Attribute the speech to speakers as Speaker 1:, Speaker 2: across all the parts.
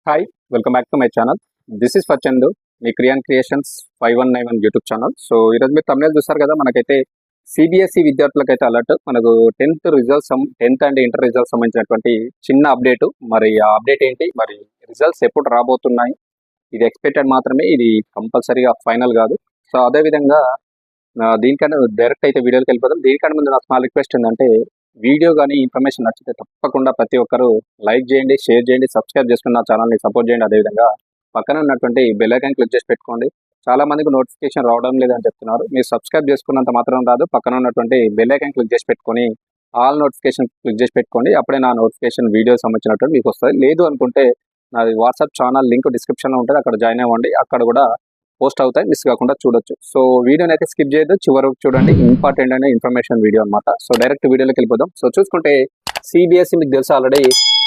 Speaker 1: Hi welcome back to my channel. This is for Chandu, మీ క్రియాన్ creations 5191 YouTube channel. So ఈరోజు మీరు తమిళ చూస్తారు కదా, మనకైతే సిబిఎస్ఈ విద్యార్థులకైతే అలర్ట్, మనకు 10th results 10th and inter results సంబంధించినటువంటి చిన్న అప్డేట్. మరి ఆ అప్డేట్ ఏంటి, మరి రిజల్ట్స్ ఎప్పుడు రాబోతున్నాయి, ఇది ఎక్స్పెక్టెడ్ మాత్రమే, ఇది కంపల్సరీగా ఫైనల్ కాదు. సో అదేవిధంగా దీనికన్నా డైరెక్ట్ అయితే వీడియోకి వెళ్ళిపోతాం. దీనికన్నా ముందు నా స్మాల్ రిక్వెస్ట్ ఏంటంటే, వీడియో కానీ ఇన్ఫర్మేషన్ నచ్చితే తప్పకుండా ప్రతి ఒక్కరు లైక్ చేయండి, షేర్ చేయండి, సబ్స్క్రైబ్ చేసుకుని నా ఛానల్ని సపోర్ట్ చేయండి. అదేవిధంగా పక్కన ఉన్నటువంటి బెల్ ఐకాన్ క్లిక్ చేసి పెట్టుకోండి. చాలా మందికి నోటిఫికేషన్ రావడం లేదని చెప్తున్నారు. మీరు సబ్స్క్రైబ్ చేసుకున్నంత మాత్రం రాదు, పక్కన ఉన్నటువంటి బెల్ ఐకాన్ క్లిక్ చేసి పెట్టుకొని ఆల్ నోటిఫికేషన్ క్లిక్ చేసి పెట్టుకోండి. అప్పుడే నా నోటిఫికేషన్ వీడియో సంబంధించినట్టు మీకు వస్తుంది. లేదు అనుకుంటే నాది వాట్సాప్ ఛానల్ లింక్ డిస్క్రిప్షన్లో ఉంటుంది, అక్కడ జాయిన్ అవ్వండి. అక్కడ కూడా పోస్ట్ అవుతాయి, మిస్ కాకుండా చూడొచ్చు. సో వీడియోని అయితే స్కిప్ చేయొద్దు, చివరకు చూడండి. ఇంపార్టెంట్ అనే ఇన్ఫర్మేషన్ వీడియో అనమాట. సో డైరెక్ట్ వీడియోలోకి వెళ్ళిపోదాం. సో చూసుకుంటే సిబిఎస్ఈ మీకు తెలుసు already,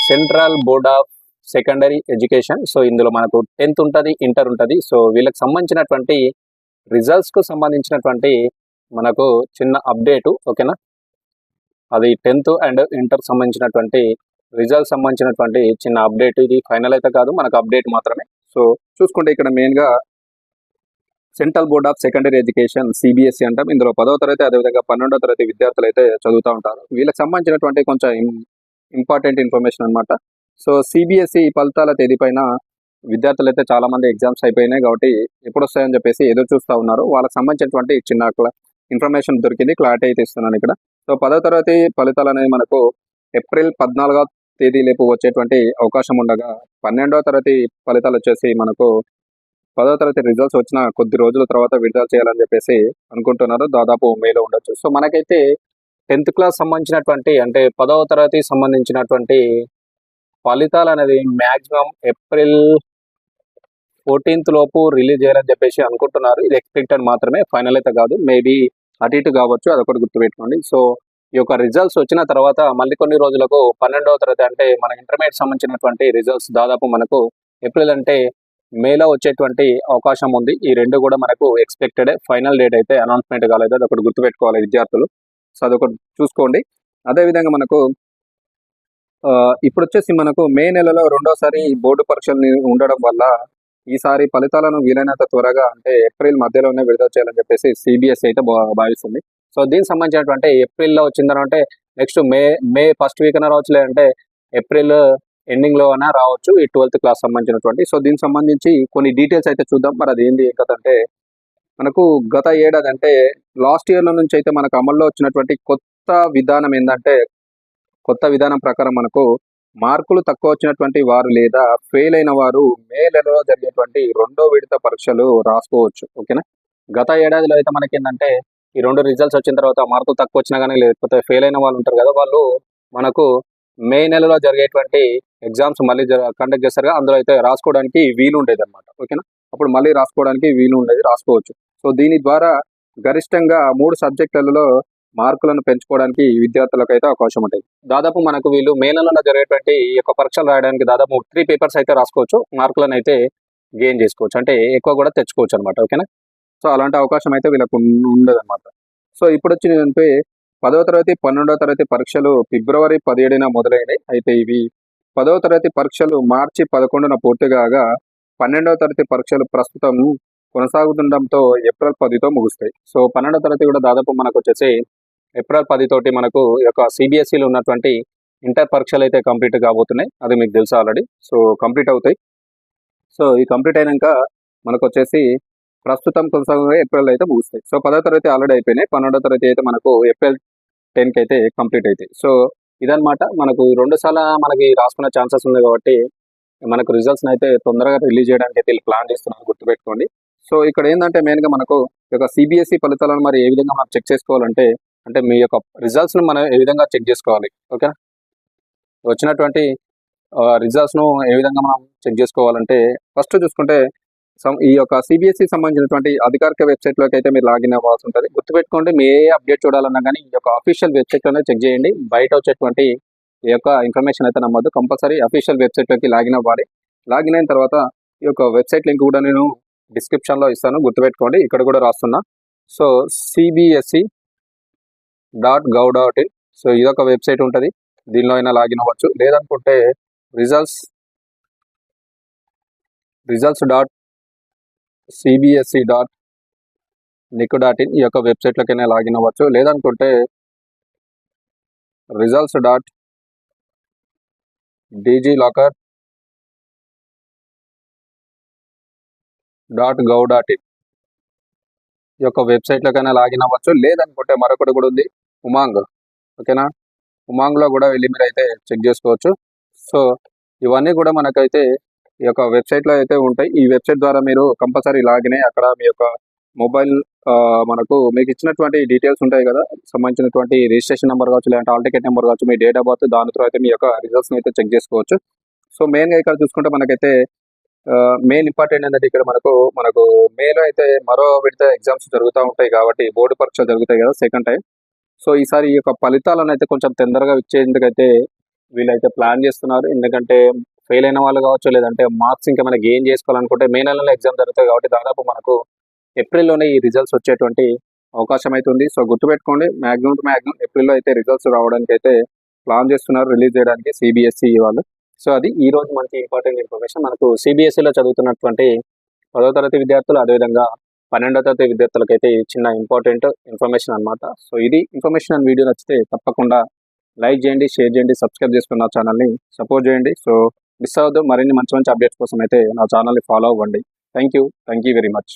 Speaker 1: central board of secondary education. So ఇందులో మనకు 10th ఉంటుంది, ఇంటర్ ఉంటుంది. సో వీళ్ళకి సంబంధించినటువంటి రిజల్ట్స్కు సంబంధించినటువంటి మనకు చిన్న అప్డేటు, ఓకేనా. అది 10th అండ్ ఇంటర్ సంబంధించినటువంటి రిజల్ట్ సంబంధించినటువంటి చిన్న అప్డేట్. ఇది ఫైనల్ అయితే కాదు, మనకు అప్డేట్ మాత్రమే. సో చూసుకుంటే ఇక్కడ మెయిన్గా central board of secondary education CBSE అంటాం. ఇందులో 10వ తరగతి, అదేవిధంగా 12వ తరగతి విద్యార్థులు అయితే చదువుతూ ఉంటారు. వీళ్ళకి సంబంధించినటువంటి కొంచెం ఇంపార్టెంట్ ఇన్ఫర్మేషన్ అనమాట. సో సిబిఎస్ఈ ఫలితాల తేదీ పైన విద్యార్థులు అయితే చాలా మంది ఎగ్జామ్స్ అయిపోయినాయి కాబట్టి ఎప్పుడు వస్తాయని చెప్పేసి ఎదురు చూస్తూ ఉన్నారు. వాళ్ళకి సంబంధించినటువంటి చిన్న ఇన్ఫర్మేషన్ దొరికింది, క్లారిటీ అయితే ఇస్తున్నాను ఇక్కడ. సో 10వ తరగతి ఫలితాలు అనేది మనకు ఏప్రిల్ 14వ తేదీ లేపు వచ్చేటువంటి అవకాశం ఉండగా, 12వ తరగతి ఫలితాలు వచ్చేసి మనకు 10వ తరగతి రిజల్ట్స్ వచ్చిన కొద్ది రోజుల తర్వాత విడుదల చేయాలని చెప్పేసి అనుకుంటున్నారు. దాదాపు మేలో ఉండొచ్చు. సో మనకైతే 10th క్లాస్ సంబంధించినటువంటి, అంటే 10వ తరగతి సంబంధించినటువంటి ఫలితాలు అనేది మ్యాక్సిమం ఏప్రిల్ 14th లోపు రిలీజ్ చేయాలని చెప్పేసి అనుకుంటున్నారు. ఇది ఎక్స్పెక్టెడ్ మాత్రమే, ఫైనల్ అయితే కాదు. మేబీ అటు ఇటు కావచ్చు, అదొకటి గుర్తుపెట్టుకోండి. సో ఈ యొక్క రిజల్ట్స్ వచ్చిన తర్వాత మళ్ళీ కొన్ని రోజులకు 12వ తరగతి, అంటే మన ఇంటర్మీడియట్ సంబంధించినటువంటి రిజల్ట్స్ దాదాపు మనకు ఏప్రిల్ అంటే మేలో వచ్చేటువంటి అవకాశం ఉంది. ఈ రెండు కూడా మనకు ఎక్స్పెక్టెడ్. ఫైనల్ డేట్ అయితే అనౌన్స్మెంట్ కాలేదు, అది ఒకటి గుర్తుపెట్టుకోవాలి విద్యార్థులు. సో అదొకటి చూసుకోండి. అదేవిధంగా మనకు ఇప్పుడు వచ్చేసి మనకు మే నెలలో రెండోసారి బోర్డు పరీక్షలు ఉండడం వల్ల ఈసారి ఫలితాలను వీలైనంత త్వరగా, అంటే ఏప్రిల్ మధ్యలోనే విడుదల చేయాలని చెప్పేసి సిబిఎస్ఈ అయితే భావిస్తుంది. సో దీనికి సంబంధించినటువంటి ఏప్రిల్లో వచ్చిందంటే నెక్స్ట్ మే ఫస్ట్ వీక్ అయినా రావచ్చు, లేదంటే ఏప్రిల్ ఎండింగ్లో అయినా రావచ్చు, ఈ 12th క్లాస్ సంబంధించినటువంటి. సో దీనికి సంబంధించి కొన్ని డీటెయిల్స్ అయితే చూద్దాం. మరి అది ఏంటి కదంటే, మనకు గత ఏడాది అంటే లాస్ట్ ఇయర్లో నుంచి అయితే మనకు అమల్లో వచ్చినటువంటి కొత్త విధానం ఏంటంటే, కొత్త విధానం ప్రకారం మనకు మార్కులు తక్కువ వచ్చినటువంటి వారు లేదా ఫెయిల్ అయిన వారు మే నెలలో జరిగేటువంటి 2వ విడత పరీక్షలు రాసుకోవచ్చు, ఓకేనా. గత ఏడాదిలో అయితే మనకి ఏంటంటే, ఈ 2 రిజల్ట్స్ వచ్చిన తర్వాత మార్కులు తక్కువ వచ్చినా కానీ, లేకపోతే ఫెయిల్ అయిన వాళ్ళు ఉంటారు కదా, వాళ్ళు మనకు మే నెలలో జరిగేటువంటి ఎగ్జామ్స్ మళ్ళీ కండక్ట్ చేస్తారు. అందులో అయితే రాసుకోవడానికి వీలు ఉండేది అనమాట, ఓకేనా. అప్పుడు మళ్ళీ రాసుకోవడానికి వీలు ఉండేది, రాసుకోవచ్చు. సో దీని ద్వారా గరిష్టంగా 3 సబ్జెక్టులలో మార్కులను పెంచుకోవడానికి విద్యార్థులకు అయితే అవకాశం ఉంటుంది. దాదాపు మనకు వీళ్ళు మే నెలలో జరిగేటువంటి ఈ యొక్క పరీక్షలు రాయడానికి దాదాపు 3 పేపర్స్ అయితే రాసుకోవచ్చు, మార్కులను అయితే గెయిన్ చేసుకోవచ్చు, అంటే ఎక్కువ కూడా తెచ్చుకోవచ్చు అనమాట, ఓకేనా. సో అలాంటి అవకాశం అయితే వీళ్ళకు ఉండదు అనమాట. సో ఇప్పుడు వచ్చిందంటే 10వ తరగతి 12వ తరగతి పరీక్షలు ఫిబ్రవరి 17న మొదలైనవి. అయితే ఇవి 10వ తరగతి పరీక్షలు మార్చి 11న పూర్తి కాగా, 12వ తరగతి పరీక్షలు ప్రస్తుతం కొనసాగుతుండడంతో ఏప్రిల్ 10తో ముగుస్తాయి. సో 12వ తరగతి కూడా దాదాపు మనకు వచ్చేసి ఏప్రిల్ 10 తోటి మనకు ఈ యొక్క సిబిఎస్ఈలో ఉన్నటువంటి ఇంటర్ పరీక్షలు అయితే కంప్లీట్ కాబోతున్నాయి. అది మీకు తెలుసు ఆల్రెడీ. సో కంప్లీట్ అవుతాయి. సో ఈ కంప్లీట్ అయినాక మనకు వచ్చేసి ప్రస్తుతం కొనసాగుగా ఏప్రిల్ అయితే ముగుస్తాయి. సో 10వ తరగతి ఆల్రెడీ అయిపోయినాయి, 12వ తరగతి అయితే మనకు ఏప్రిల్ 10కి అయితే కంప్లీట్ అవుతాయి. సో ఇదనమాట. మనకు 2 సార్లు మనకి రాసుకునే ఛాన్సెస్ ఉంది కాబట్టి మనకు రిజల్ట్స్ని అయితే తొందరగా రిలీజ్ చేయడానికి అయితే ప్లాన్ చేస్తున్నారు, గుర్తుపెట్టుకోండి. సో ఇక్కడ ఏంటంటే మెయిన్గా మనకు ఈ యొక్క సిబిఎస్ఈ ఫలితాలను మరి ఏ విధంగా మనం చెక్ చేసుకోవాలంటే, అంటే మీ యొక్క రిజల్ట్స్ను మనం ఏ విధంగా చెక్ చేసుకోవాలి, ఓకేనా. వచ్చినటువంటి రిజల్ట్స్ను ఏ విధంగా మనం చెక్ చేసుకోవాలంటే, ఫస్ట్ చూసుకుంటే ఈ యొక్క సిబిఎస్ఈ సంబంధించినటువంటి అధికారిక వెబ్సైట్లోకి అయితే మీరు లాగిన్ అవ్వాల్సి ఉంటుంది. గుర్తుపెట్టుకోండి, మీ ఏ అప్డేట్ చూడాలన్నా కానీ ఈ యొక్క అఫీషియల్ వెబ్సైట్లోనే చెక్ చేయండి. బయట వచ్చేటువంటి ఈ యొక్క ఇన్ఫర్మేషన్ అయితే నమ్మద్దు, కంపల్సరీ అఫీషియల్ వెబ్సైట్లోకి లాగిన్ అవ్వాలి. లాగిన్ అయిన తర్వాత ఈ యొక్క వెబ్సైట్ లింక్ కూడా నేను డిస్క్రిప్షన్లో ఇస్తాను, గుర్తుపెట్టుకోండి. ఇక్కడ కూడా రాస్తున్నా. So cbse.gov.in. సో ఇదొక వెబ్సైట్ ఉంటుంది, దీనిలో అయినా లాగిన్ అవ్వచ్చు. లేదనుకుంటే రిజల్ట్స్ results.cbse.nic.in ఈ యొక్క వెబ్సైట్లకైనా లాగిన్ అవ్వచ్చు. లేదనుకుంటే results.dglocker.gov.in ఈ యొక్క వెబ్సైట్లకైనా లాగిన్ అవ్వచ్చు. లేదనుకుంటే మరొకటి కూడా ఉంది, ఉమాంగ్. ఓకేనా, ఉమాంగ్లో కూడా వెళ్ళి మీరు అయితే చెక్ చేసుకోవచ్చు. సో ఇవన్నీ కూడా మనకైతే ఈ యొక్క వెబ్సైట్లో అయితే ఉంటాయి. ఈ వెబ్సైట్ ద్వారా మీరు కంపల్సరీ లాగిన్ అయ్యి అక్కడ మీ యొక్క మొబైల్ మనకు మీకు ఇచ్చినటువంటి డీటెయిల్స్ ఉంటాయి కదా, సంబంధించినటువంటి రిజిస్ట్రేషన్ నెంబర్ కావచ్చు, లేదంటే ఆల్ టికెట్ నెంబర్ కావచ్చు, మీ డేట్ ఆఫ్ బర్త్, దాని త్రూ అయితే మీ యొక్క రిజల్ట్స్ని అయితే చెక్ చేసుకోవచ్చు. సో మెయిన్గా ఇక్కడ చూసుకుంటే మనకైతే మెయిన్ ఇంపార్టెంట్ ఏంటంటే ఇక్కడ మనకు మేలో అయితే మరో విడత ఎగ్జామ్స్ జరుగుతూ ఉంటాయి కాబట్టి, బోర్డు పరీక్షలు జరుగుతాయి కదా సెకండ్ టైం. సో ఈసారి ఈ యొక్క ఫలితాలను అయితే కొంచెం తొందరగా ఇచ్చేందుకైతే వీళ్ళైతే ప్లాన్ చేస్తున్నారు. ఎందుకంటే ఫెయిల్ అయిన వాళ్ళు కావచ్చు, లేదంటే మార్క్స్ ఇంకేమైనా గెయిన్ చేసుకోవాలనుకుంటే మే నెలలో ఎగ్జామ్ జరుగుతాయి కాబట్టి దాదాపు మనకు ఏప్రిల్లోనే ఈ రిజల్ట్స్ వచ్చేటువంటి అవకాశం అయితే ఉంది. సో గుర్తుపెట్టుకోండి, మ్యాక్సిమం ఏప్రిల్లో అయితే రిజల్ట్స్ రావడానికి అయితే ప్లాన్ చేస్తున్నారు, రిలీజ్ చేయడానికి సిబిఎస్ఈ వాళ్ళు. సో అది ఈ రోజు మంచి ఇంపార్టెంట్ ఇన్ఫర్మేషన్. మనకు సిబిఎస్ఈలో చదువుతున్నటువంటి 10వ తరగతి విద్యార్థులు, అదేవిధంగా 12వ తరగతి విద్యార్థులకైతే చిన్న ఇంపార్టెంట్ ఇన్ఫర్మేషన్ అనమాట. సో ఇది ఇన్ఫర్మేషన్ అండ్ వీడియో నచ్చితే తప్పకుండా లైక్ చేయండి, షేర్ చేయండి, సబ్స్క్రైబ్ చేసుకుని నా ఛానల్ని సపోర్ట్ చేయండి. సో మిస్ అవ్వద్దు, మరిన్ని మంచి అప్డేట్స్ కోసం అయితే నా ఛానల్ని ఫాలో అవ్వండి. Thank you very much.